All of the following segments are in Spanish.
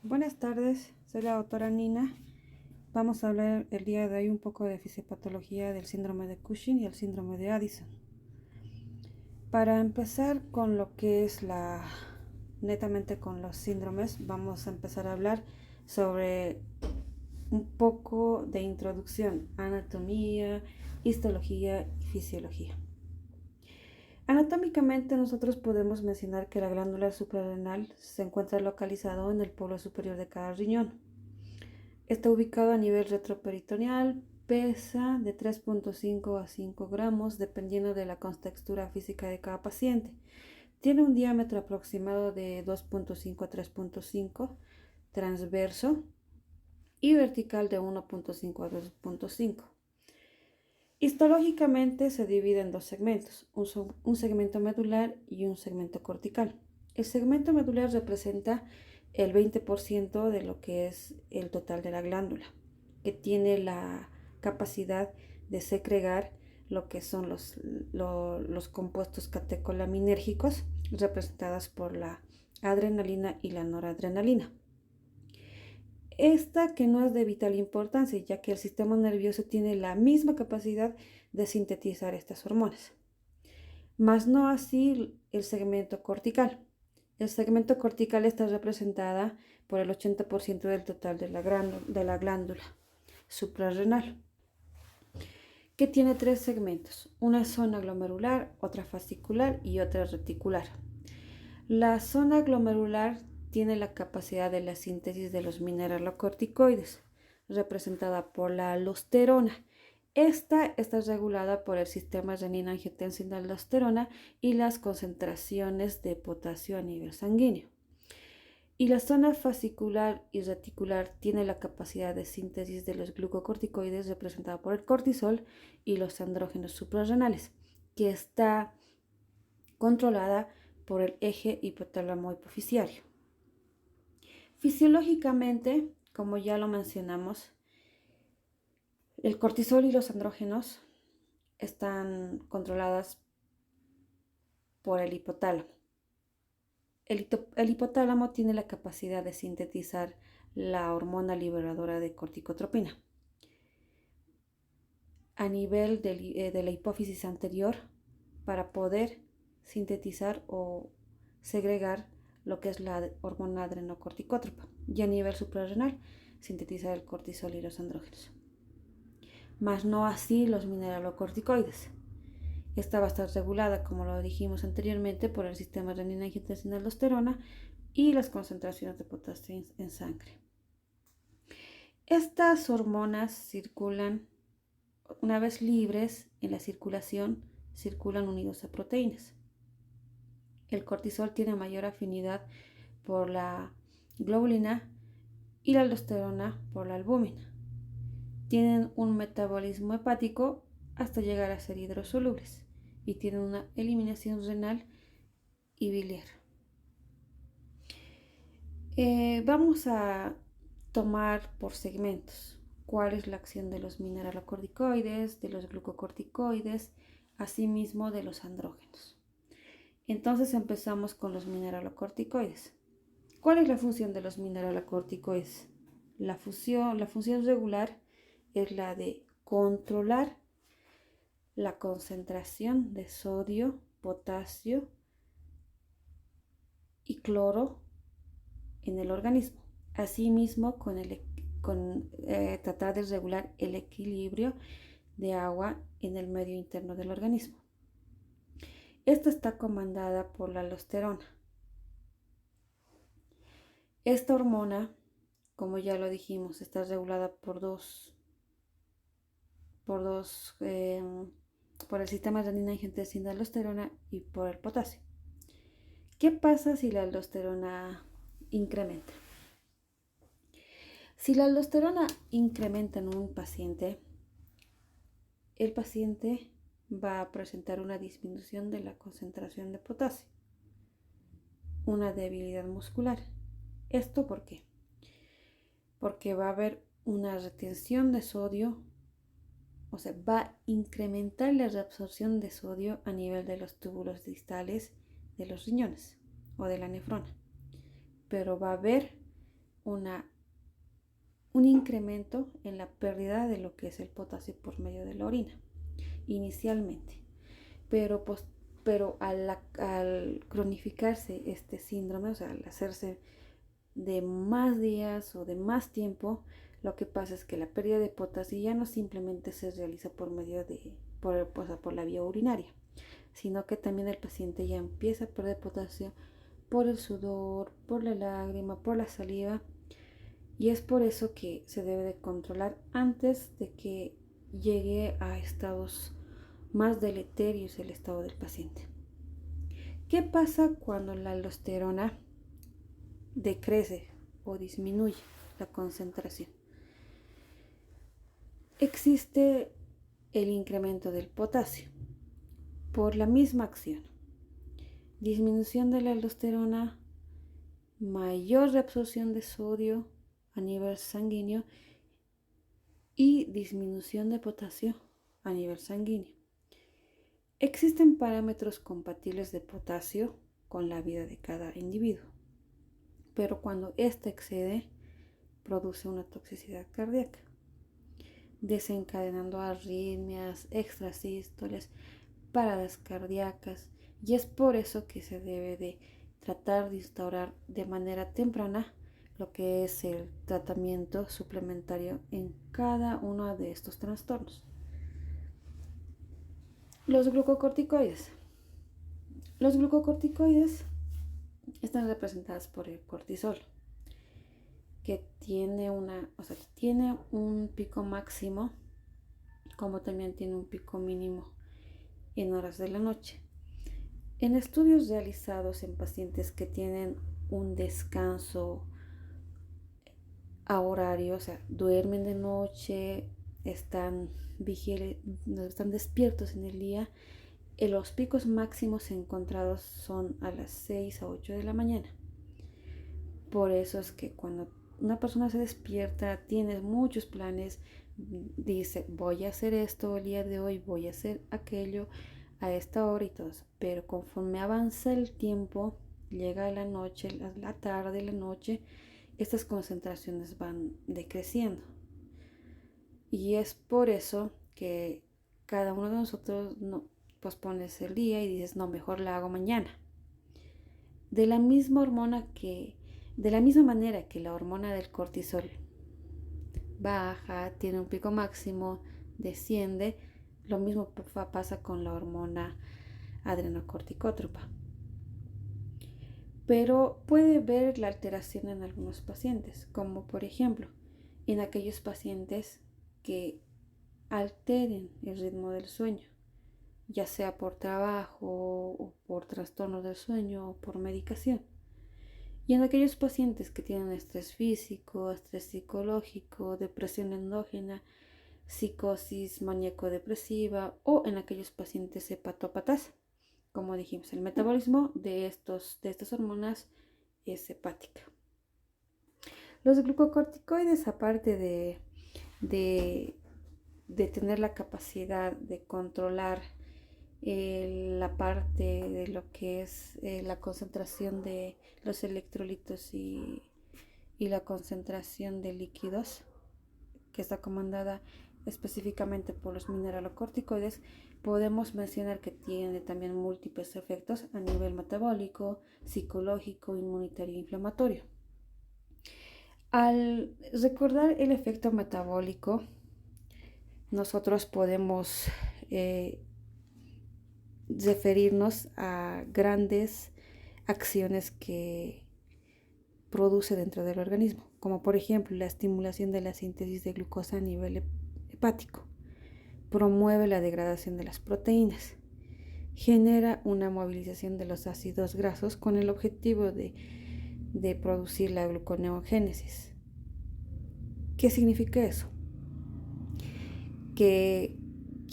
Buenas tardes, soy la doctora Nina. Vamos a hablar el día de hoy un poco de fisiopatología del síndrome de Cushing y el síndrome de Addison. Para empezar con lo que es netamente con los síndromes, vamos a empezar a hablar sobre un poco de introducción, anatomía, histología y fisiología. Anatómicamente nosotros podemos mencionar que la glándula suprarrenal se encuentra localizado en el polo superior de cada riñón. Está ubicado a nivel retroperitoneal, pesa de 3.5 a 5 gramos dependiendo de la contextura física de cada paciente. Tiene un diámetro aproximado de 2.5 a 3.5, transverso y vertical de 1.5 a 2.5. Histológicamente se divide en dos segmentos, un segmento medular y un segmento cortical. El segmento medular representa el 20% de lo que es el total de la glándula, que tiene la capacidad de segregar lo que son los compuestos catecolaminérgicos representados por la adrenalina y la noradrenalina. Esta que no es de vital importancia, ya que el sistema nervioso tiene la misma capacidad de sintetizar estas hormonas, mas no así el segmento cortical. El segmento cortical está representada por el 80% del total de la glándula suprarrenal, que tiene tres segmentos, una zona glomerular, otra fascicular y otra reticular. La zona glomerular tiene la capacidad de la síntesis de los mineralocorticoides, representada por la aldosterona. Esta está regulada por el sistema renina-angiotensina-aldosterona y las concentraciones de potasio a nivel sanguíneo. Y la zona fascicular y reticular tiene la capacidad de síntesis de los glucocorticoides, representada por el cortisol y los andrógenos suprarrenales, que está controlada por el eje hipotálamo hipofisiario. Fisiológicamente, como ya lo mencionamos, el cortisol y los andrógenos están controladas por el hipotálamo. El hipotálamo tiene la capacidad de sintetizar la hormona liberadora de corticotropina. A nivel de la hipófisis anterior, para poder sintetizar o segregar lo que es la hormona adrenocorticótropa, y a nivel suprarrenal sintetizar el cortisol y los andrógenos, mas no así los mineralocorticoides. Esta va a estar regulada, como lo dijimos anteriormente, por el sistema renina-angiotensina-aldosterona y las concentraciones de potasio en sangre. Estas hormonas circulan, una vez libres en la circulación, circulan unidos a proteínas. El cortisol tiene mayor afinidad por la globulina y la aldosterona por la albúmina. Tienen un metabolismo hepático hasta llegar a ser hidrosolubles y tienen una eliminación renal y biliar. Vamos a tomar por segmentos cuál es la acción de los mineralocorticoides, de los glucocorticoides, asimismo de los andrógenos. Entonces empezamos con los mineralocorticoides. ¿Cuál es la función de los mineralocorticoides? La función regular es la de controlar la concentración de sodio, potasio y cloro en el organismo. Asimismo, tratar de regular el equilibrio de agua en el medio interno del organismo. Esta está comandada por la aldosterona. Esta hormona, como ya lo dijimos, está regulada por el sistema renina-angiotensina-aldosterona y por el potasio. ¿Qué pasa si la aldosterona incrementa? Si la aldosterona incrementa en un paciente, el paciente va a presentar una disminución de la concentración de potasio, una debilidad muscular. ¿Esto por qué? Porque va a haber una retención de sodio, o sea, va a incrementar la reabsorción de sodio a nivel de los túbulos distales de los riñones o de la nefrona, pero va a haber un incremento en la pérdida de lo que es el potasio por medio de la orina, inicialmente. Pero al cronificarse este síndrome, o sea, al hacerse de más días o de más tiempo, lo que pasa es que la pérdida de potasio ya no simplemente se realiza por la vía urinaria, sino que también el paciente ya empieza a perder potasio por el sudor, por la lágrima, por la saliva, y es por eso que se debe de controlar antes de que llegue a estados más deleterios el estado del paciente. ¿Qué pasa cuando la aldosterona decrece o disminuye la concentración? Existe el incremento del potasio por la misma acción. Disminución de la aldosterona, mayor reabsorción de sodio a nivel sanguíneo y disminución de potasio a nivel sanguíneo. Existen parámetros compatibles de potasio con la vida de cada individuo, pero cuando éste excede, produce una toxicidad cardíaca, desencadenando arritmias, extrasístoles, paradas cardíacas, y es por eso que se debe de tratar de instaurar de manera temprana lo que es el tratamiento suplementario en cada uno de estos trastornos. Los glucocorticoides. Los glucocorticoides están representados por el cortisol, que tiene un pico máximo, como también tiene un pico mínimo en horas de la noche. En estudios realizados en pacientes que tienen un descanso a horario, o sea, duermen de noche, están despiertos en el día, los picos máximos encontrados son a las 6 a 8 de la mañana. Por eso es que cuando una persona se despierta, tiene muchos planes, dice, voy a hacer esto el día de hoy, voy a hacer aquello a esta hora y todo eso. Pero conforme avanza el tiempo, llega la noche, la tarde, la noche, estas concentraciones van decreciendo. Y es por eso que cada uno de nosotros pospones el día y dices, no, mejor la hago mañana. De la misma manera que la hormona del cortisol baja, tiene un pico máximo, desciende, lo mismo pasa con la hormona adrenocorticótropa. Pero puede ver la alteración en algunos pacientes, como por ejemplo en aquellos pacientes que alteren el ritmo del sueño, ya sea por trabajo o por trastorno del sueño o por medicación. Y en aquellos pacientes que tienen estrés físico, estrés psicológico, depresión endógena, psicosis maníaco-depresiva, o en aquellos pacientes hepatópatas, como dijimos, el metabolismo de estas hormonas es hepática. Los glucocorticoides, aparte de tener la capacidad de controlar la parte de lo que es la concentración de los electrolitos y la concentración de líquidos, que está comandada específicamente por los mineralocorticoides, podemos mencionar que tiene también múltiples efectos a nivel metabólico, psicológico, inmunitario e inflamatorio. Al recordar el efecto metabólico, nosotros podemos referirnos a grandes acciones que produce dentro del organismo, como por ejemplo la estimulación de la síntesis de glucosa a nivel hepático, promueve la degradación de las proteínas, genera una movilización de los ácidos grasos con el objetivo de producir la gluconeogénesis. ¿Qué significa eso? Que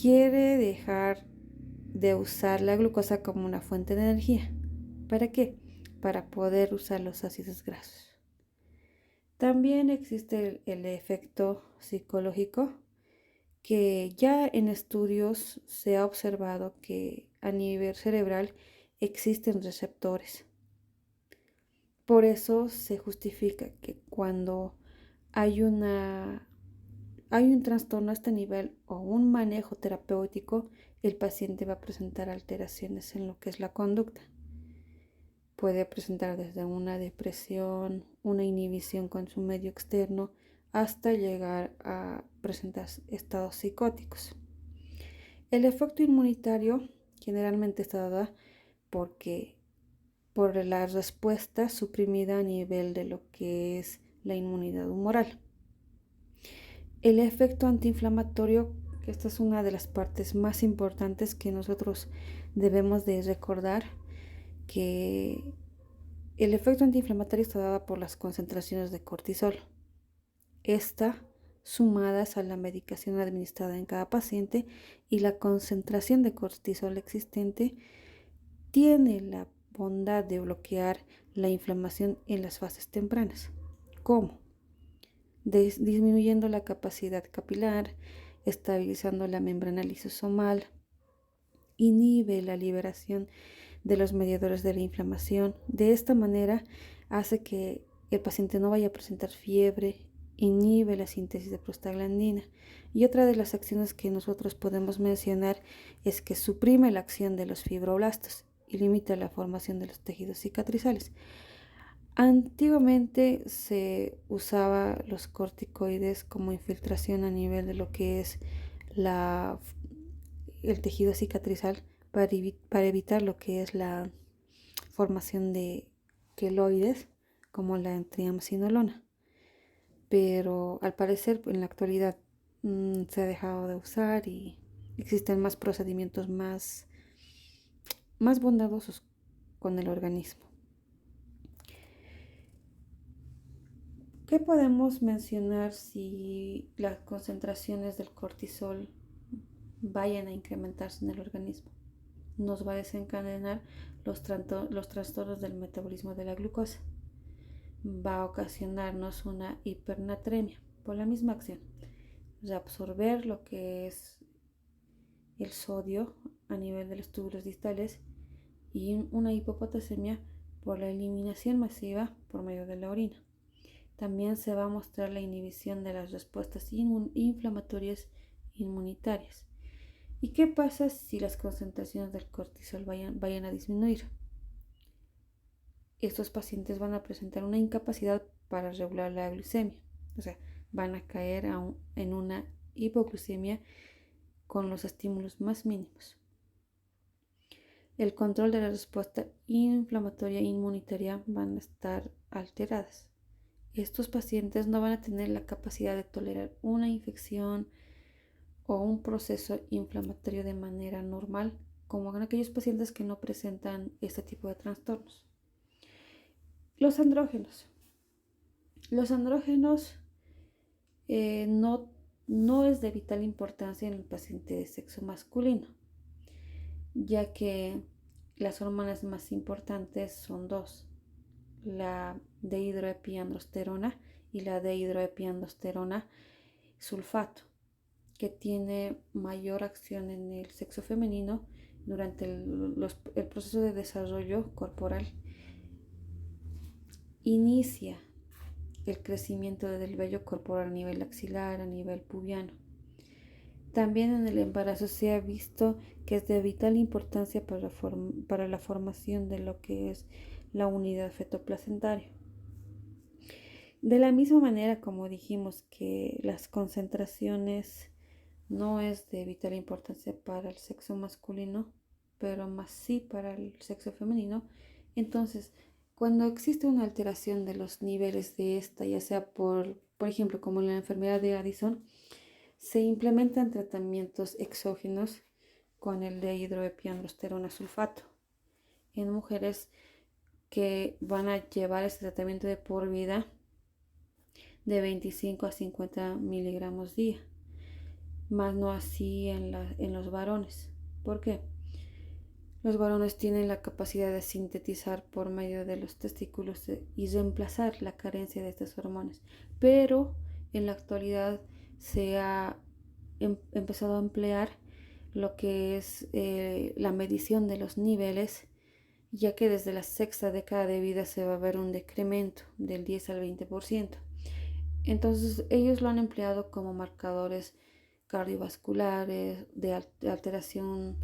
quiere dejar de usar la glucosa como una fuente de energía. ¿Para qué? Para poder usar los ácidos grasos. También existe el efecto psicológico, que ya en estudios se ha observado que a nivel cerebral existen receptores. Por eso se justifica que cuando hay hay un trastorno a este nivel o un manejo terapéutico, el paciente va a presentar alteraciones en lo que es la conducta. Puede presentar desde una depresión, una inhibición con su medio externo, hasta llegar a presentar estados psicóticos. El efecto inmunitario generalmente está dado por la respuesta suprimida a nivel de lo que es la inmunidad humoral. El efecto antiinflamatorio, que esta es una de las partes más importantes que nosotros debemos de recordar, que el efecto antiinflamatorio está dado por las concentraciones de cortisol. Esta sumadas a la medicación administrada en cada paciente y la concentración de cortisol existente, tiene la bondad de bloquear la inflamación en las fases tempranas. ¿Cómo? Disminuyendo la capacidad capilar, estabilizando la membrana lisosomal, inhibe la liberación de los mediadores de la inflamación. De esta manera hace que el paciente no vaya a presentar fiebre, inhibe la síntesis de prostaglandina. Y otra de las acciones que nosotros podemos mencionar es que suprime la acción de los fibroblastos y limita la formación de los tejidos cicatrizales. Antiguamente se usaba los corticoides como infiltración a nivel de lo que es el tejido cicatrizal para evitar lo que es la formación de queloides como la triamcinolona. Pero al parecer en la actualidad se ha dejado de usar y existen más procedimientos más bondadosos con el organismo. ¿Qué podemos mencionar si las concentraciones del cortisol vayan a incrementarse en el organismo? Nos va a desencadenar los trastornos del metabolismo de la glucosa. Va a ocasionarnos una hipernatremia por la misma acción. Reabsorber lo que es el sodio a nivel de los túbulos distales y una hipopotasemia por la eliminación masiva por medio de la orina. También se va a mostrar la inhibición de las respuestas inflamatorias inmunitarias. ¿Y qué pasa si las concentraciones del cortisol vayan a disminuir? Estos pacientes van a presentar una incapacidad para regular la glucemia, o sea, van a caer en una hipoglucemia con los estímulos más mínimos. El control de la respuesta inflamatoria e inmunitaria van a estar alteradas. Estos pacientes no van a tener la capacidad de tolerar una infección o un proceso inflamatorio de manera normal, como en aquellos pacientes que no presentan este tipo de trastornos. Los andrógenos. Los andrógenos no es de vital importancia en el paciente de sexo masculino, ya que las hormonas más importantes son dos: la dehidroepiandrosterona y la dehidroepiandrosterona sulfato, que tiene mayor acción en el sexo femenino durante el proceso de desarrollo corporal. Inicia el crecimiento del vello corporal a nivel axilar, a nivel pubiano. También en el embarazo se ha visto que es de vital importancia para la formación de lo que es la unidad fetoplacentaria. De la misma manera, como dijimos que las concentraciones no es de vital importancia para el sexo masculino, pero más sí para el sexo femenino, entonces cuando existe una alteración de los niveles de esta, ya sea por ejemplo, como en la enfermedad de Addison, se implementan tratamientos exógenos con el dehidroepiandrosterona sulfato en mujeres que van a llevar este tratamiento de por vida de 25 a 50 miligramos día, más no así en los varones. ¿Por qué? Los varones tienen la capacidad de sintetizar por medio de los testículos y reemplazar la carencia de estas hormonas, pero en la actualidad se ha empezado a emplear lo que es la medición de los niveles, ya que desde la sexta década de vida se va a ver un decremento del 10 al 20%. Entonces ellos lo han empleado como marcadores cardiovasculares, de alteración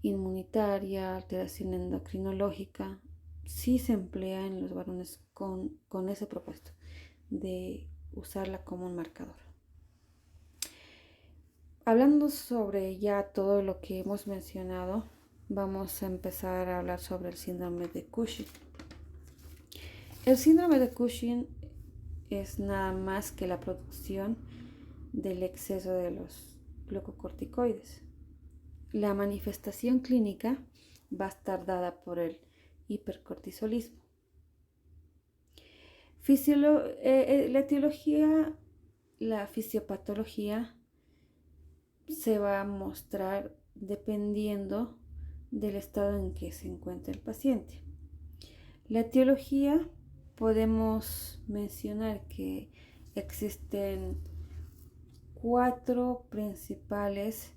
inmunitaria, alteración endocrinológica. Sí se emplea en los varones con ese propósito de usarla como un marcador. Hablando sobre ya todo lo que hemos mencionado, vamos a empezar a hablar sobre el síndrome de Cushing. El síndrome de Cushing es nada más que la producción del exceso de los glucocorticoides. La manifestación clínica va a estar dada por el hipercortisolismo. La etiología, la fisiopatología se va a mostrar dependiendo del estado en que se encuentra el paciente. La etiología podemos mencionar que existen 4 principales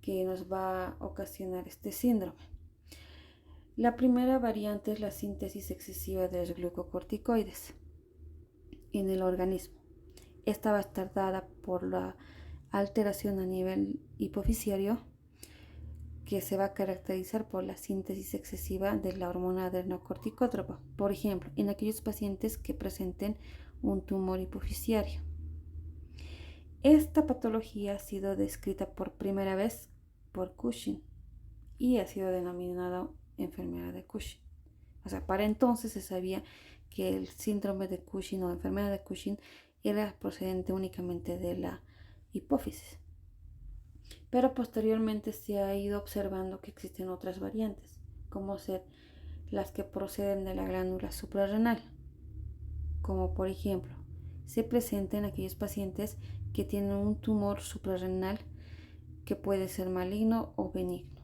que nos va a ocasionar este síndrome. La primera variante es la síntesis excesiva de los glucocorticoides en el organismo. Esta va a estar dada por la alteración a nivel hipofisiario, que se va a caracterizar por la síntesis excesiva de la hormona adrenocorticótropa, por ejemplo, en aquellos pacientes que presenten un tumor hipofisiario. Esta patología ha sido descrita por primera vez por Cushing y ha sido denominada enfermedad de Cushing. O sea, para entonces se sabía que el síndrome de Cushing o enfermedad de Cushing era procedente únicamente de la hipófisis. Pero posteriormente se ha ido observando que existen otras variantes, como ser las que proceden de la glándula suprarrenal, como por ejemplo, se presenta en aquellos pacientes que tienen un tumor suprarrenal que puede ser maligno o benigno.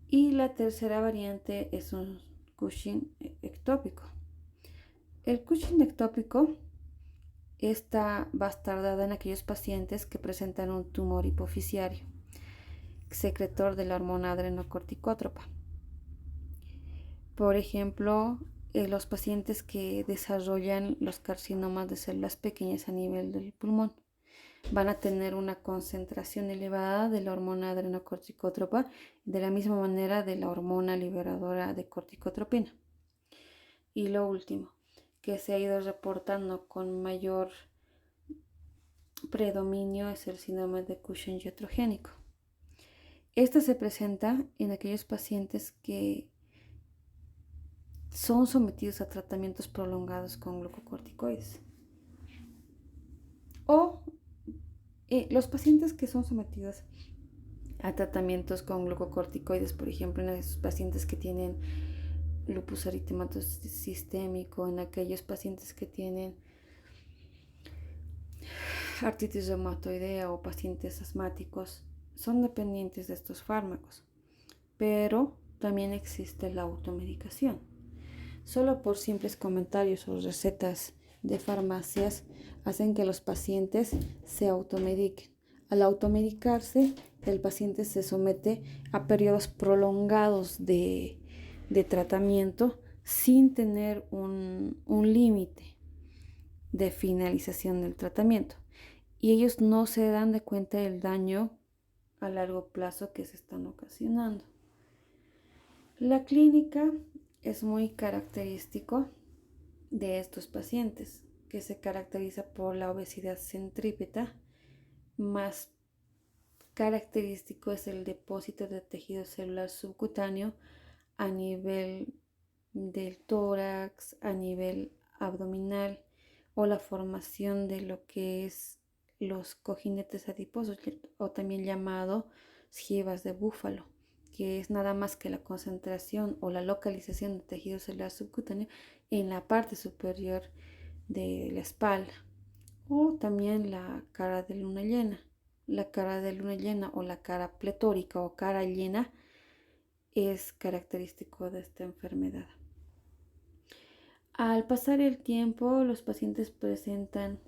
Y la tercera variante es un Cushing ectópico. El Cushing ectópico va a estar dada en aquellos pacientes que presentan un tumor hipofisiario, secretor de la hormona adrenocorticótropa. Por ejemplo, los pacientes que desarrollan los carcinomas de células pequeñas a nivel del pulmón van a tener una concentración elevada de la hormona adrenocorticótropa, de la misma manera de la hormona liberadora de corticotropina. Y lo último, que se ha ido reportando con mayor predominio, es el síndrome de Cushing iatrogénico. Esta se presenta en aquellos pacientes que son sometidos a tratamientos prolongados con glucocorticoides. O los pacientes que son sometidos a tratamientos con glucocorticoides, por ejemplo, en esos pacientes que tienen lupus eritematoso sistémico, en aquellos pacientes que tienen artritis reumatoidea o pacientes asmáticos, son dependientes de estos fármacos. Pero también existe la automedicación. Solo por simples comentarios o recetas de farmacias hacen que los pacientes se automediquen. Al automedicarse, el paciente se somete a periodos prolongados de tratamiento sin tener un límite de finalización del tratamiento. Y ellos no se dan de cuenta del daño a largo plazo que se están ocasionando. La clínica es muy característico de estos pacientes, que se caracteriza por la obesidad centrípeta. Más característico es el depósito de tejido celular subcutáneo a nivel del tórax, a nivel abdominal, o la formación de lo que es los cojinetes adiposos, o también llamado jivas de búfalo, que es nada más que la concentración o la localización de tejido celular subcutáneo en la parte superior de la espalda. O también la cara de luna llena. La cara de luna llena o la cara pletórica o cara llena es característico de esta enfermedad. Al pasar el tiempo, los pacientes presentan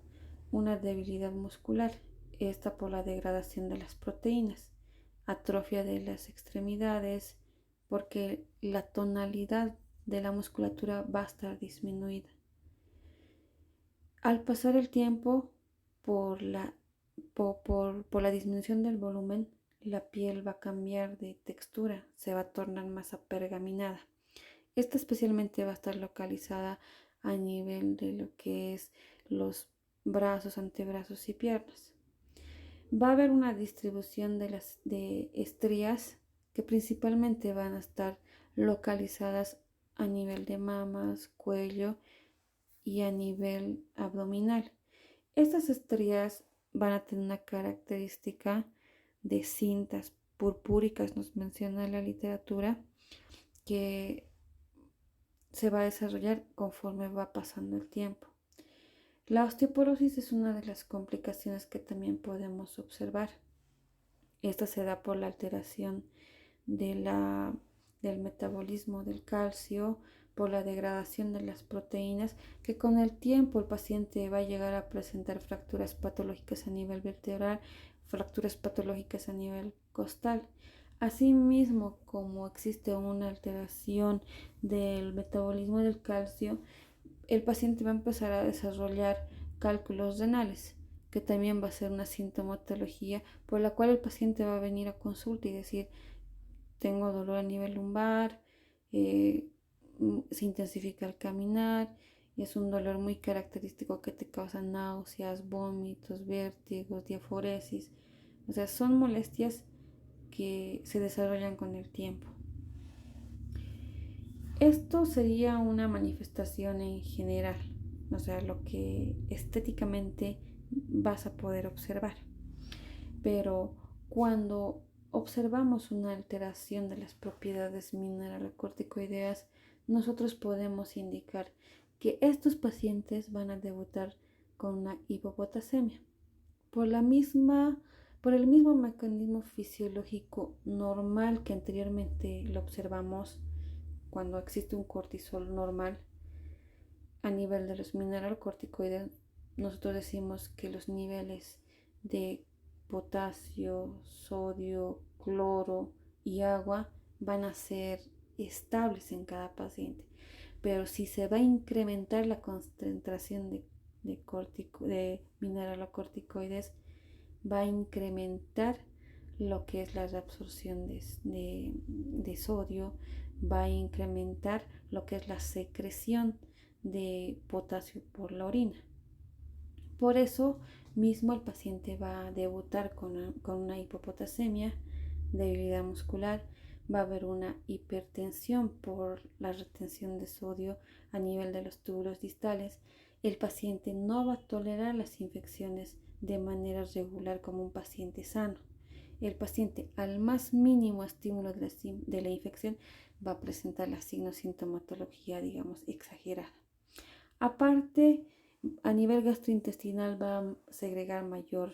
una debilidad muscular, esta por la degradación de las proteínas, atrofia de las extremidades, porque la tonalidad de la musculatura va a estar disminuida. Al pasar el tiempo, por por la disminución del volumen, la piel va a cambiar de textura, se va a tornar más apergaminada. Esta especialmente va a estar localizada a nivel de lo que es los brazos, antebrazos y piernas. Va a haber una distribución de estrías que principalmente van a estar localizadas a nivel de mamas, cuello y a nivel abdominal. Estas estrías van a tener una característica de cintas purpúricas, nos menciona la literatura, que se va a desarrollar conforme va pasando el tiempo. La osteoporosis es una de las complicaciones que también podemos observar. Esta se da por la alteración del metabolismo del calcio, por la degradación de las proteínas, que con el tiempo el paciente va a llegar a presentar fracturas patológicas a nivel vertebral, fracturas patológicas a nivel costal. Asimismo, como existe una alteración del metabolismo del calcio, el paciente va a empezar a desarrollar cálculos renales, que también va a ser una sintomatología por la cual el paciente va a venir a consulta y decir, tengo dolor a nivel lumbar, eh, se intensifica el caminar, y es un dolor muy característico que te causa náuseas, vómitos, vértigos, diaforesis. O sea, son molestias que se desarrollan con el tiempo. Esto sería una manifestación en general, o sea, lo que estéticamente vas a poder observar. Pero cuando observamos una alteración de las propiedades mineralocorticoideas, nosotros podemos indicar que estos pacientes van a debutar con una hipopotasemia. Por por el mismo mecanismo fisiológico normal que anteriormente lo observamos cuando existe un cortisol normal a nivel de los mineralocorticoides, nosotros decimos que los niveles de potasio, sodio, cloro y agua van a ser estables en cada paciente. Pero si se va a incrementar la concentración de mineralocorticoides, va a incrementar lo que es la reabsorción de sodio, va a incrementar lo que es la secreción de potasio por la orina. Por eso mismo el paciente va a debutar con una hipopotasemia, debilidad muscular, va a haber una hipertensión por la retención de sodio a nivel de los túbulos distales. El paciente no va a tolerar las infecciones de manera regular como un paciente sano. El paciente al más mínimo estímulo de la infección va a presentar la sintomatología, digamos, exagerada. Aparte, a nivel gastrointestinal va a segregar mayor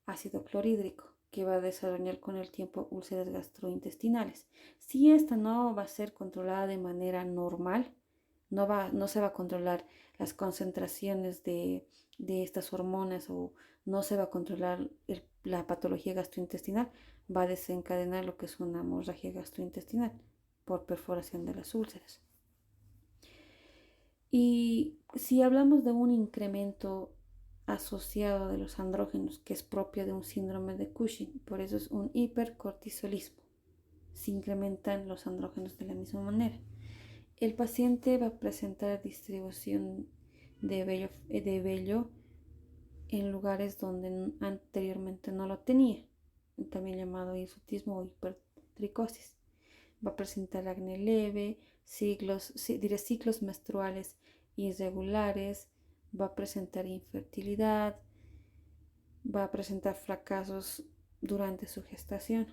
ácido clorhídrico, que va a desarrollar con el tiempo úlceras gastrointestinales. Si esta no va a ser controlada de manera normal, no se va a controlar las concentraciones de estas hormonas o no se va a controlar la patología gastrointestinal, va a desencadenar lo que es una hemorragia gastrointestinal por perforación de las úlceras. Y si hablamos de un incremento asociado de los andrógenos, que es propio de un síndrome de Cushing, por eso es un hipercortisolismo, se incrementan los andrógenos de la misma manera. El paciente va a presentar distribución de vello en lugares donde anteriormente no lo tenía, también llamado hirsutismo o hipertricosis. Va a presentar acné leve, ciclos menstruales irregulares, va a presentar infertilidad, va a presentar fracasos durante su gestación.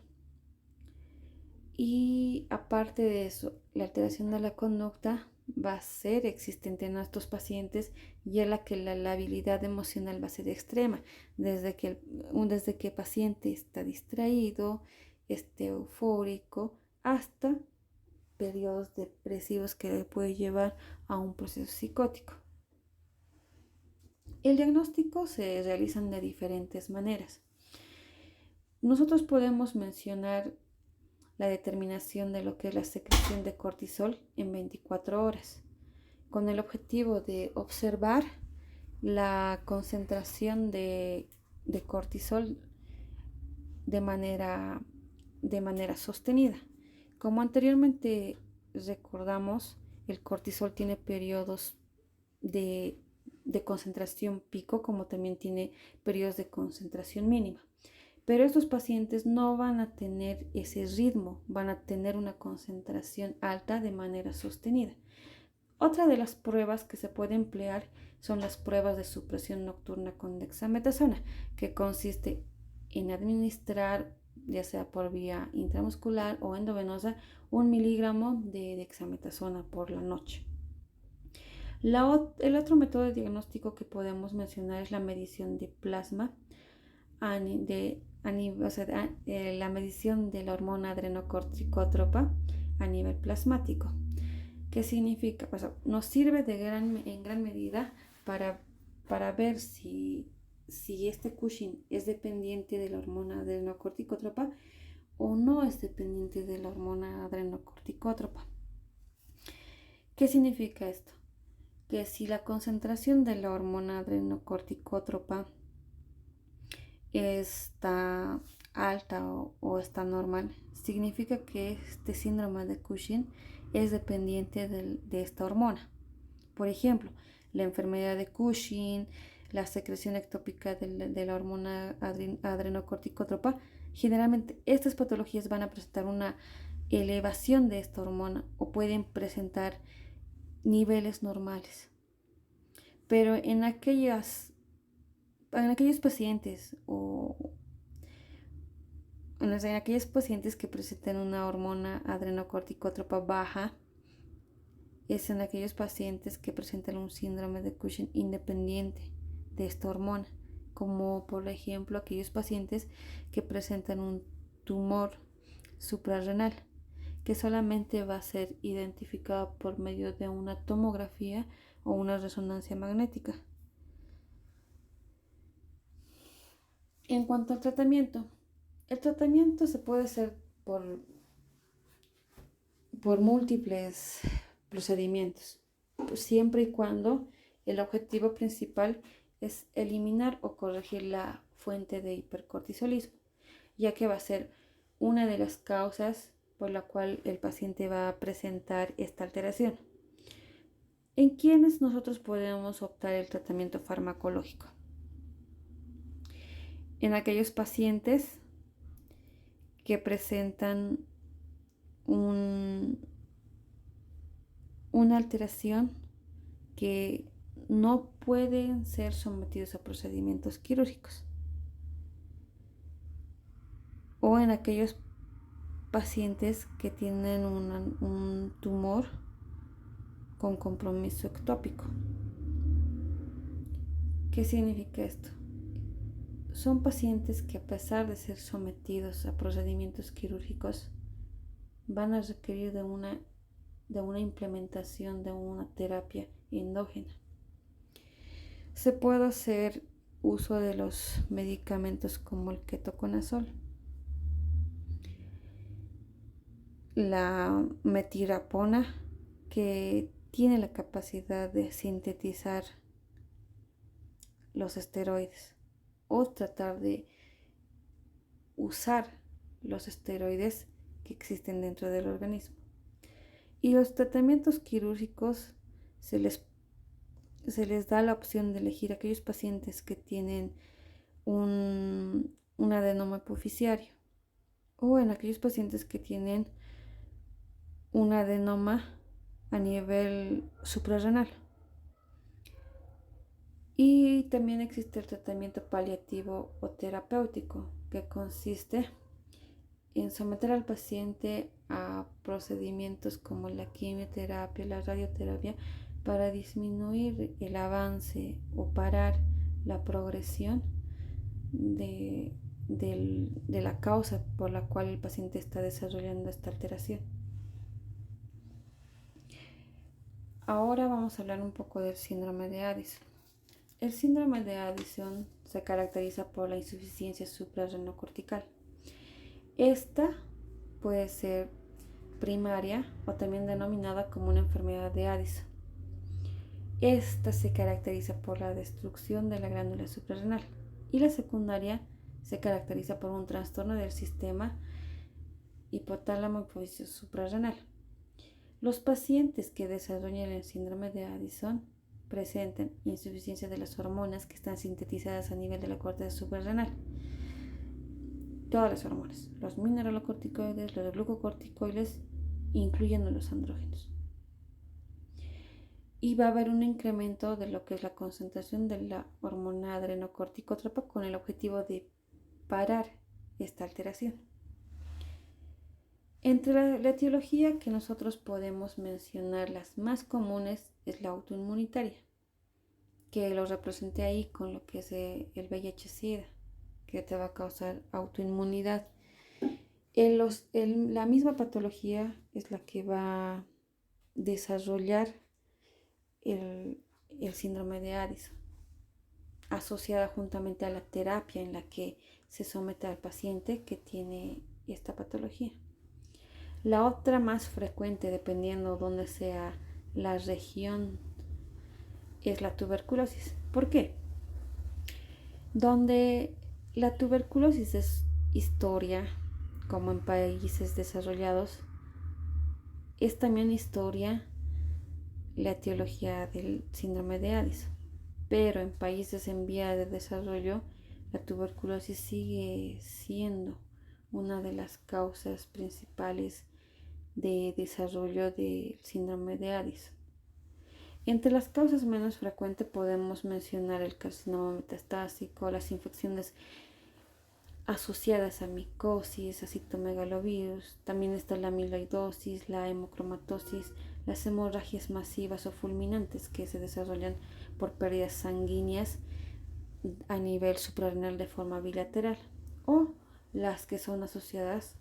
Y aparte de eso, la alteración de la conducta va a ser existente en estos pacientes, ya que la labilidad emocional va a ser extrema, desde que el paciente está distraído, esté eufórico, hasta periodos depresivos que le puede llevar a un proceso psicótico. El diagnóstico se realiza de diferentes maneras. Nosotros podemos mencionar la determinación de lo que es la secreción de cortisol en 24 horas, con el objetivo de observar la concentración de cortisol de manera, de manera sostenida. Como anteriormente recordamos, el cortisol tiene periodos de, de concentración pico, como también tiene periodos de concentración mínima. Pero estos pacientes no van a tener ese ritmo, van a tener una concentración alta de manera sostenida. Otra de las pruebas que se puede emplear son las pruebas de supresión nocturna con dexametasona, que consiste en administrar, ya sea por vía intramuscular o endovenosa, 1 miligramo de dexametasona por la noche. El otro método de diagnóstico que podemos mencionar es la medición de plasma, la medición de la hormona adrenocorticótropa a nivel plasmático. ¿Qué significa? Pues nos sirve en gran medida para ver si este Cushing es dependiente de la hormona adrenocorticótropa o no es dependiente de la hormona adrenocorticótropa. ¿Qué significa esto? Que si la concentración de la hormona adrenocorticótropa está alta o está normal, significa que este síndrome de Cushing es dependiente de esta hormona. Por ejemplo, la enfermedad de Cushing, la secreción ectópica de la hormona adrenocorticótropa, generalmente estas patologías van a presentar una elevación de esta hormona o pueden presentar niveles normales. Pero en aquellos pacientes en aquellos pacientes que presentan una hormona adrenocorticótropa baja, es en aquellos pacientes que presentan un síndrome de Cushing independiente de esta hormona, como por ejemplo aquellos pacientes que presentan un tumor suprarrenal, que solamente va a ser identificado por medio de una tomografía o una resonancia magnética. En cuanto al tratamiento, el tratamiento se puede hacer por múltiples procedimientos, siempre y cuando el objetivo principal es eliminar o corregir la fuente de hipercortisolismo, ya que va a ser una de las causas por la cual el paciente va a presentar esta alteración. ¿En quiénes nosotros podemos optar el tratamiento farmacológico? En aquellos pacientes que presentan una alteración que no pueden ser sometidos a procedimientos quirúrgicos, o en aquellos pacientes que tienen un tumor con compromiso ectópico. ¿Qué significa esto? Son pacientes que, a pesar de ser sometidos a procedimientos quirúrgicos, van a requerir de una implementación de una terapia endógena. Se puede hacer uso de los medicamentos como el ketoconazol, la metilgrapona, que tiene la capacidad de sintetizar los esteroides, o tratar de usar los esteroides que existen dentro del organismo. Y los tratamientos quirúrgicos se les da la opción de elegir aquellos pacientes que tienen un adenoma hipoficiario, o en aquellos pacientes que tienen un adenoma a nivel suprarrenal. Y también existe el tratamiento paliativo o terapéutico, que consiste en someter al paciente a procedimientos como la quimioterapia, la radioterapia, para disminuir el avance o parar la progresión de la causa por la cual el paciente está desarrollando esta alteración. Ahora vamos a hablar un poco del síndrome de Addison. El síndrome de Addison se caracteriza por la insuficiencia suprarrenocortical. Esta puede ser primaria o también denominada como una enfermedad de Addison. Esta se caracteriza por la destrucción de la glándula suprarrenal y la secundaria se caracteriza por un trastorno del sistema hipotálamo hipófisis suprarrenal. Los pacientes que desarrollan el síndrome de Addison presentan insuficiencia de las hormonas que están sintetizadas a nivel de la corteza suprarrenal. Todas las hormonas, los mineralocorticoides, los glucocorticoides, incluyendo los andrógenos. Y va a haber un incremento de lo que es la concentración de la hormona adrenocorticotrópica con el objetivo de parar esta alteración. Entre la etiología que nosotros podemos mencionar, las más comunes es la autoinmunitaria, que lo representé ahí con lo que es el VIH-Sida, que te va a causar autoinmunidad. La misma patología es la que va a desarrollar el síndrome de Addison, asociada juntamente a la terapia en la que se somete al paciente que tiene esta patología. La otra más frecuente, dependiendo dónde sea la región, es la tuberculosis. ¿Por qué? Donde la tuberculosis es historia, como en países desarrollados, es también historia la etiología del síndrome de Addison. Pero en países en vía de desarrollo, la tuberculosis sigue siendo una de las causas principales de desarrollo del síndrome de Addison. Entre las causas menos frecuentes podemos mencionar el carcinoma metastásico, las infecciones asociadas a micosis, a citomegalovirus, también está la amiloidosis, la hemocromatosis, las hemorragias masivas o fulminantes que se desarrollan por pérdidas sanguíneas a nivel suprarrenal de forma bilateral, o las que son asociadas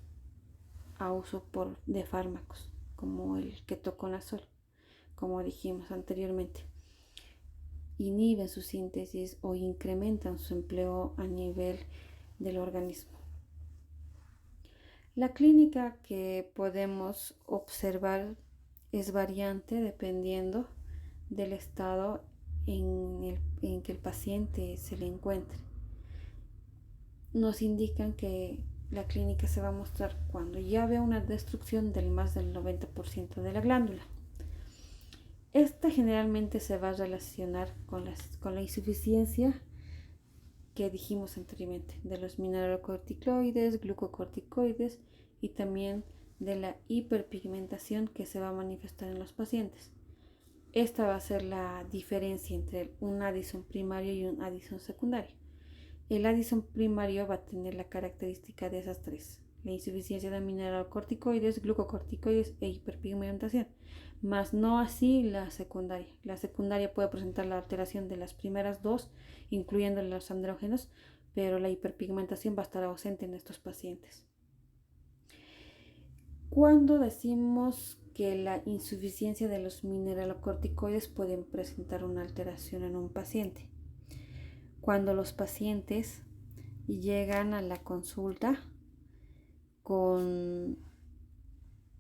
a uso de fármacos, como el ketoconazol, como dijimos anteriormente. Inhiben su síntesis o incrementan su empleo a nivel del organismo. La clínica que podemos observar es variante dependiendo del estado en que el paciente se le encuentre. Nos indican que la clínica se va a mostrar cuando ya vea una destrucción del más del 90% de la glándula. Esta generalmente se va a relacionar con la insuficiencia que dijimos anteriormente, de los mineralocorticoides, glucocorticoides y también de la hiperpigmentación que se va a manifestar en los pacientes. Esta va a ser la diferencia entre un Addison primario y un Addison secundario. El Addison primario va a tener la característica de esas tres: la insuficiencia de mineralocorticoides, glucocorticoides e hiperpigmentación, más no así la secundaria. La secundaria puede presentar la alteración de las primeras dos, incluyendo los andrógenos, pero la hiperpigmentación va a estar ausente en estos pacientes. Cuando decimos que la insuficiencia de los mineralocorticoides pueden presentar una alteración en un paciente, cuando los pacientes llegan a la consulta con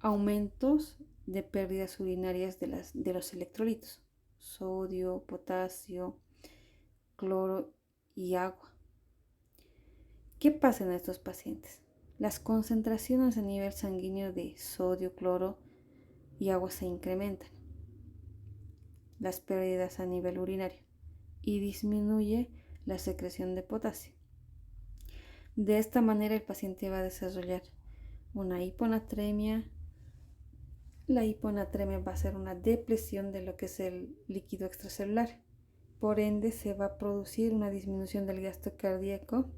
aumentos de pérdidas urinarias de los electrolitos, sodio, potasio, cloro y agua. ¿Qué pasa en estos pacientes? Las concentraciones a nivel sanguíneo de sodio, cloro y agua se incrementan, las pérdidas a nivel urinario, y disminuye la secreción de potasio. De esta manera el paciente va a desarrollar una hiponatremia. La hiponatremia va a ser una depresión de lo que es el líquido extracelular. Por ende, se va a producir una disminución del gasto cardíaco.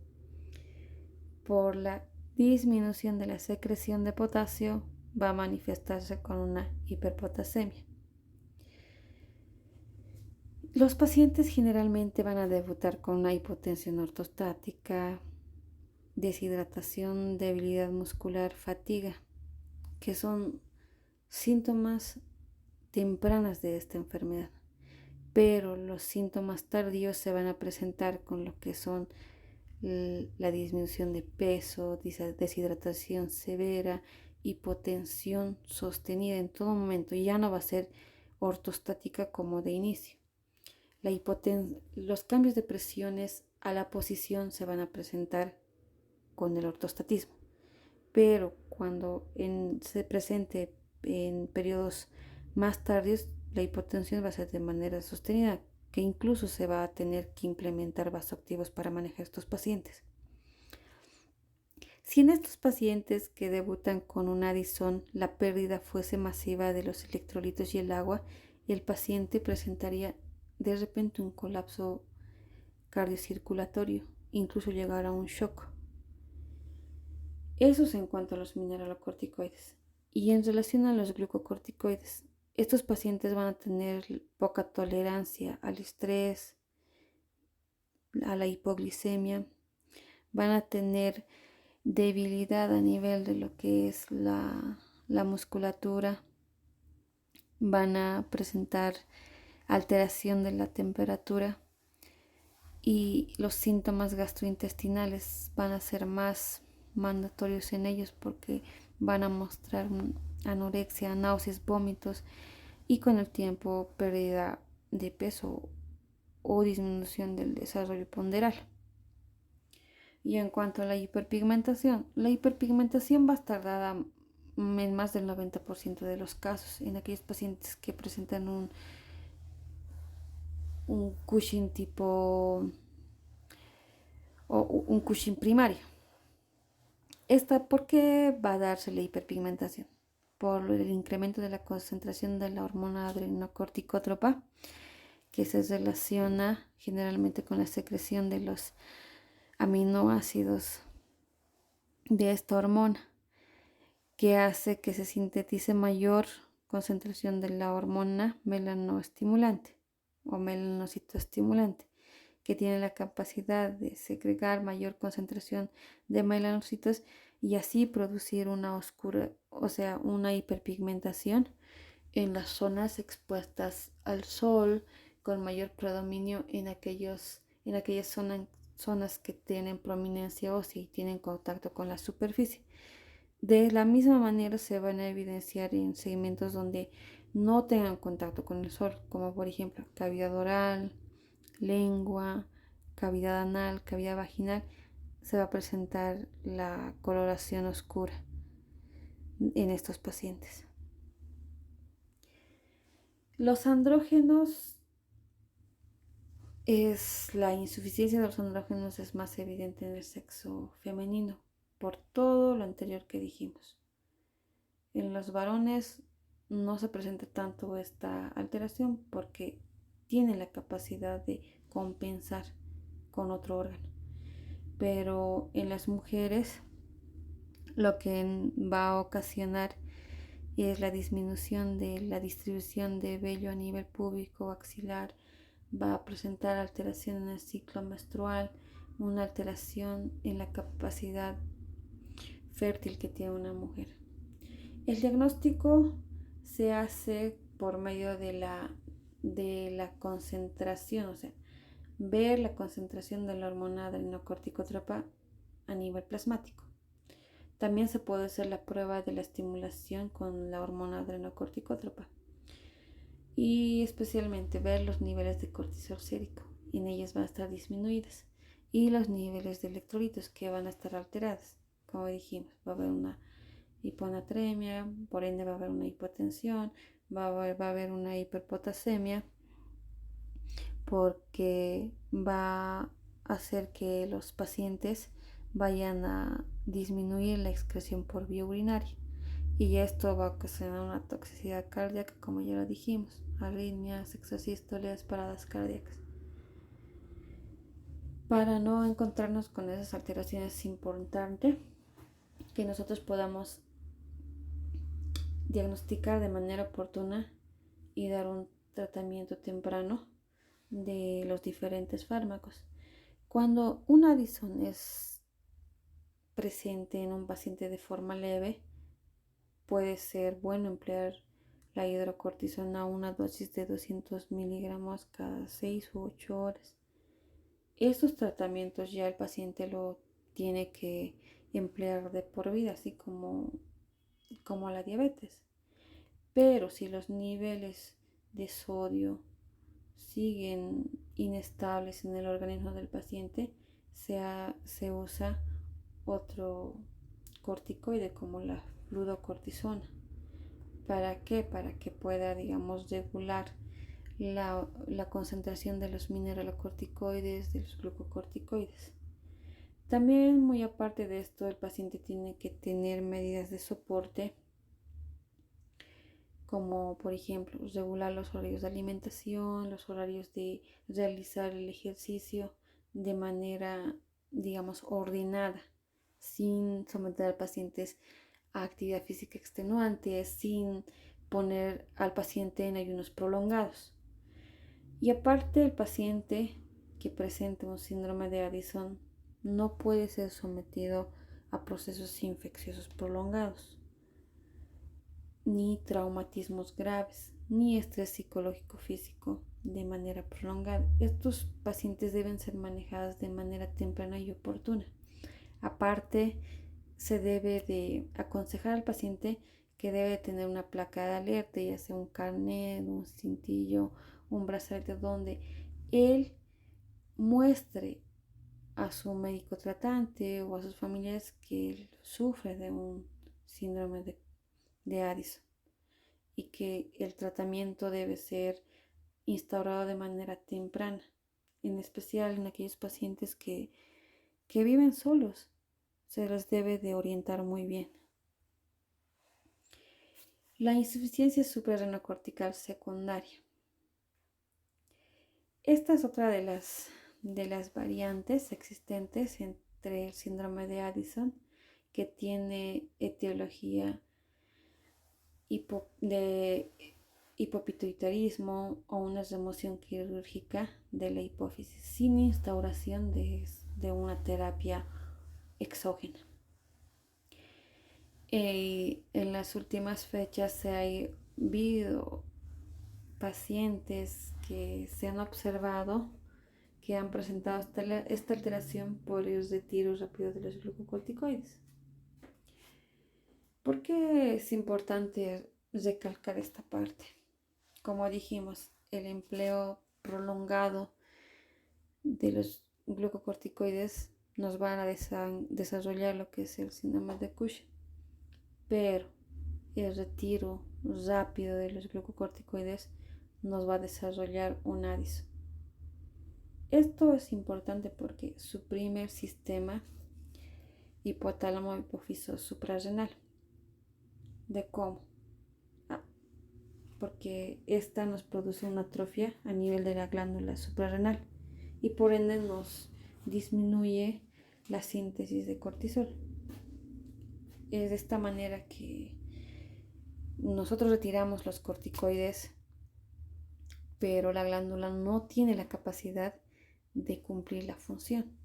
Por la disminución de la secreción de potasio, va a manifestarse con una hiperpotasemia. Los pacientes generalmente van a debutar con una hipotensión ortostática, deshidratación, debilidad muscular, fatiga, que son síntomas tempranas de esta enfermedad. Pero los síntomas tardíos se van a presentar con lo que son la disminución de peso, deshidratación severa, hipotensión sostenida en todo momento. Ya no va a ser ortostática como de inicio. los cambios de presiones a la posición se van a presentar con el ortostatismo, pero cuando se presente en periodos más tardíos, la hipotensión va a ser de manera sostenida, que incluso se va a tener que implementar vasoactivos para manejar estos pacientes. Si en estos pacientes que debutan con un Addison la pérdida fuese masiva de los electrolitos y el agua, el paciente presentaría de repente un colapso cardiocirculatorio, incluso llegar a un shock. Eso es en cuanto a los mineralocorticoides. Y en relación a los glucocorticoides, estos pacientes van a tener poca tolerancia al estrés, a la hipoglicemia, van a tener debilidad a nivel de lo que es la musculatura, van a presentar alteración de la temperatura y los síntomas gastrointestinales van a ser más mandatorios en ellos porque van a mostrar anorexia, náuseas, vómitos y con el tiempo pérdida de peso o disminución del desarrollo ponderal. Y en cuanto a la hiperpigmentación va a estar dada en más del 90% de los casos en aquellos pacientes que presentan un Cushing tipo o un Cushing primario. ¿Por qué va a darse la hiperpigmentación? Por el incremento de la concentración de la hormona adrenocorticótropa, que se relaciona generalmente con la secreción de los aminoácidos de esta hormona, que hace que se sintetice mayor concentración de la hormona melanoestimulante o melanocitoestimulante, que tiene la capacidad de segregar mayor concentración de melanocitos y así producir una una hiperpigmentación en las zonas expuestas al sol, con mayor predominio en aquellas zonas que tienen prominencia ósea y tienen contacto con la superficie. De la misma manera se van a evidenciar en segmentos donde no tengan contacto con el sol, como por ejemplo cavidad oral, lengua, cavidad anal, cavidad vaginal. Se va a presentar la coloración oscura en estos pacientes. Los andrógenos la insuficiencia de los andrógenos es más evidente en el sexo femenino por todo lo anterior que dijimos. En los varones no se presenta tanto esta alteración porque tienen la capacidad de compensar con otro órgano. Pero en las mujeres lo que va a ocasionar es la disminución de la distribución de vello a nivel púbico axilar, va a presentar alteración en el ciclo menstrual, una alteración en la capacidad fértil que tiene una mujer. El diagnóstico se hace por medio de la concentración, o sea, ver la concentración de la hormona adrenocorticótropa a nivel plasmático. También se puede hacer la prueba de la estimulación con la hormona adrenocorticótropa y especialmente ver los niveles de cortisol sérico. En ellas van a estar disminuidas y los niveles de electrolitos que van a estar alterados. Como dijimos, va a haber una hiponatremia, por ende va a haber una hipotensión, va a haber una hiperpotasemia, porque va a hacer que los pacientes vayan a disminuir la excreción por vía urinaria y esto va a ocasionar una toxicidad cardíaca, como ya lo dijimos, arritmias, exosístoles, paradas cardíacas. Para no encontrarnos con esas alteraciones es importante que nosotros podamos diagnosticar de manera oportuna y dar un tratamiento temprano de los diferentes fármacos. Cuando un Addison es presente en un paciente de forma leve, puede ser bueno emplear la hidrocortisona a una dosis de 200 miligramos cada 6 u 8 horas. Estos tratamientos ya el paciente lo tiene que emplear de por vida, así como la diabetes. Pero si los niveles de sodio siguen inestables en el organismo del paciente, se usa otro corticoide como la fluorocortisona. ¿Para qué? Para que pueda, digamos, regular la concentración de los mineralocorticoides, de los glucocorticoides. También, muy aparte de esto, el paciente tiene que tener medidas de soporte, como por ejemplo regular los horarios de alimentación, los horarios de realizar el ejercicio de manera, digamos, ordenada, sin someter al paciente a actividad física extenuante, sin poner al paciente en ayunos prolongados. Y aparte, el paciente que presente un síndrome de Addison no puede ser sometido a procesos infecciosos prolongados, ni traumatismos graves, ni estrés psicológico físico de manera prolongada. Estos pacientes deben ser manejados de manera temprana y oportuna. Aparte, se debe de aconsejar al paciente que debe tener una placa de alerta, ya sea un carnet, un cintillo, un brazalete, donde él muestre a su médico tratante o a sus familiares que él sufre de un síndrome de Addison y que el tratamiento debe ser instaurado de manera temprana, en especial en aquellos pacientes que viven solos. Se les debe de orientar muy bien. La insuficiencia suprarrenocortical secundaria. Esta es otra de las variantes existentes entre el síndrome de Addison, que tiene etiología de hipopituitarismo o una remoción quirúrgica de la hipófisis sin instauración de una terapia exógena. En las últimas fechas se ha habido pacientes que se han observado que han presentado esta alteración por el retiro rápido de los glucocorticoides. ¿Por qué es importante recalcar esta parte? Como dijimos, el empleo prolongado de los glucocorticoides nos van a desarrollar lo que es el síndrome de Cushing, pero el retiro rápido de los glucocorticoides nos va a desarrollar un Addison. Esto es importante porque suprime el sistema hipotálamo hipófiso suprarrenal. ¿De cómo? Porque esta nos produce una atrofia a nivel de la glándula suprarrenal y por ende nos disminuye la síntesis de cortisol. Es de esta manera que nosotros retiramos los corticoides, pero la glándula no tiene la capacidad de cumplir la función.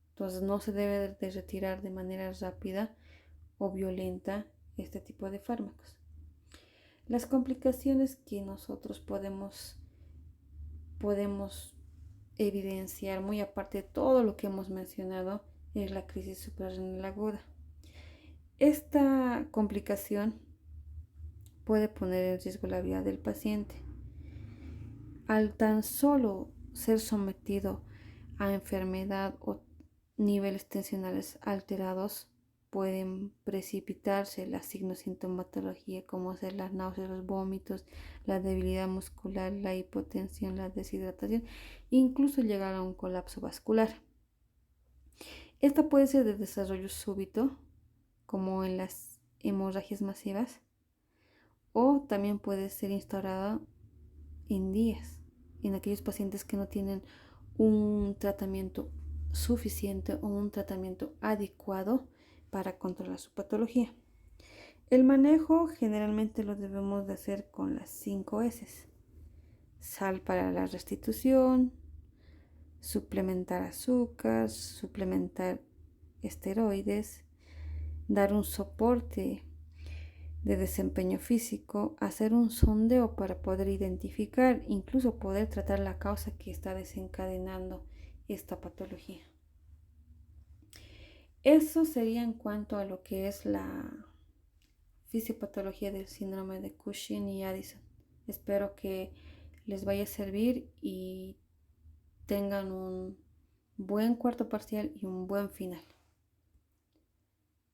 Entonces no se debe de retirar de manera rápida o violenta este tipo de fármacos. Las complicaciones que nosotros podemos evidenciar, muy aparte de todo lo que hemos mencionado, es la crisis suprarrenal aguda. Esta complicación puede poner en riesgo la vida del paciente. Al tan solo ser sometido a enfermedad o niveles tensionales alterados, pueden precipitarse la signosintomatología como ser las náuseas, los vómitos, la debilidad muscular, la hipotensión, la deshidratación, incluso llegar a un colapso vascular. Esta puede ser de desarrollo súbito, como en las hemorragias masivas, o también puede ser instaurada en días, en aquellos pacientes que no tienen un tratamiento suficiente o un tratamiento adecuado para controlar su patología. El manejo generalmente lo debemos de hacer con las 5 S. Sal para la restitución, suplementar azúcar, suplementar esteroides, dar un soporte de desempeño físico, hacer un sondeo para poder identificar, incluso poder tratar la causa que está desencadenando esta patología. Eso sería en cuanto a lo que es la fisiopatología del síndrome de Cushing y Addison. Espero que les vaya a servir y tengan un buen cuarto parcial y un buen final.